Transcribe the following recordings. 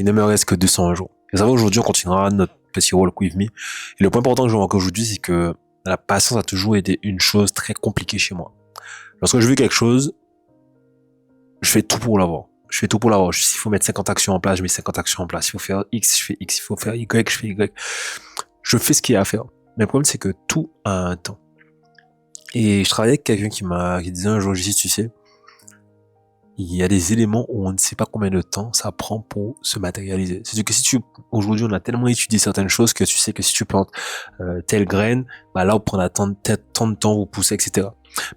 Il ne me reste que 201 jours. Et ça va, aujourd'hui, on continuera notre petit Walk With Me. Et le point important que je vois encore aujourd'hui, c'est que la patience a toujours été une chose très compliquée chez moi. Lorsque je veux quelque chose, je fais tout pour l'avoir. Je fais tout pour l'avoir. S'il faut mettre 50 actions en place, je mets 50 actions en place. Il faut faire X, je fais X. Il faut faire Y, je fais Y. Je fais ce qu'il y a à faire. Mais le problème, c'est que tout a un temps. Et je travaillais avec quelqu'un qui disait un jour, tu sais, il y a des éléments où on ne sait pas combien de temps ça prend pour se matérialiser. C'est-à-dire que aujourd'hui, on a tellement étudié certaines choses que tu sais que si tu plantes telle graine, bah là, on prendra tant de temps pour pousser, etc.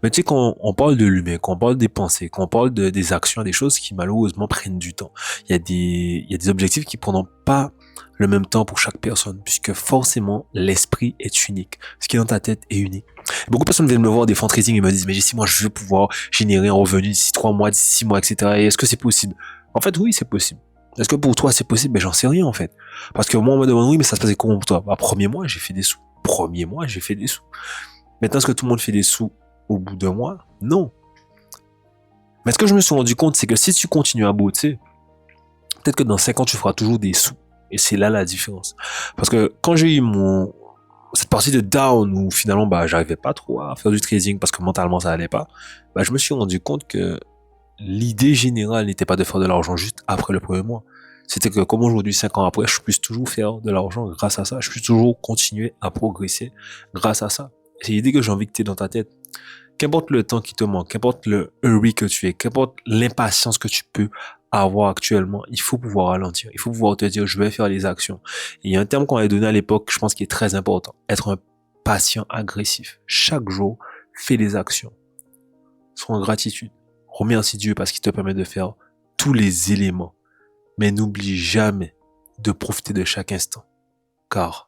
Mais tu sais, quand on parle de l'humain, quand on parle des pensées, quand on parle des actions, des choses qui malheureusement prennent du temps, il y a des objectifs qui prendront pas le même temps pour chaque personne, puisque forcément, l'esprit est unique. Ce qui est dans ta tête est unique. Beaucoup de personnes viennent me voir des fundraising et me disent, mais si moi je veux pouvoir générer un revenu d'ici 3 mois, d'ici 6 mois, etc. Et est-ce que c'est possible? En fait, oui, c'est possible. Est-ce que pour toi c'est possible? Mais j'en sais rien en fait. Parce que moi on me demande, oui, mais ça se passait comment pour toi? Bah, premier mois, j'ai fait des sous. Premier mois, j'ai fait des sous. Maintenant, est-ce que tout le monde fait des sous au bout d'un mois? Non. Mais ce que je me suis rendu compte, c'est que si tu continues à bosser, peut-être que dans 5 ans, tu feras toujours des sous. Et c'est là la différence. Parce que quand j'ai eu cette partie de down où finalement, bah, j'arrivais pas trop à faire du trading parce que mentalement ça allait pas, bah, je me suis rendu compte que l'idée générale n'était pas de faire de l'argent juste après le premier mois. C'était que comme aujourd'hui, 5 ans après, je puisse toujours faire de l'argent grâce à ça. Je puisse toujours continuer à progresser grâce à ça. C'est l'idée que j'ai envie que tu aies dans ta tête. Qu'importe le temps qui te manque, qu'importe le hurry que tu es, qu'importe l'impatience que tu peux avoir actuellement, il faut pouvoir ralentir. Il faut pouvoir te dire, je vais faire les actions. Et il y a un terme qu'on avait donné à l'époque, je pense qui est très important. Être un patient agressif. Chaque jour, fais des actions. Sois en gratitude. Remercie Dieu parce qu'il te permet de faire tous les éléments. Mais n'oublie jamais de profiter de chaque instant. Car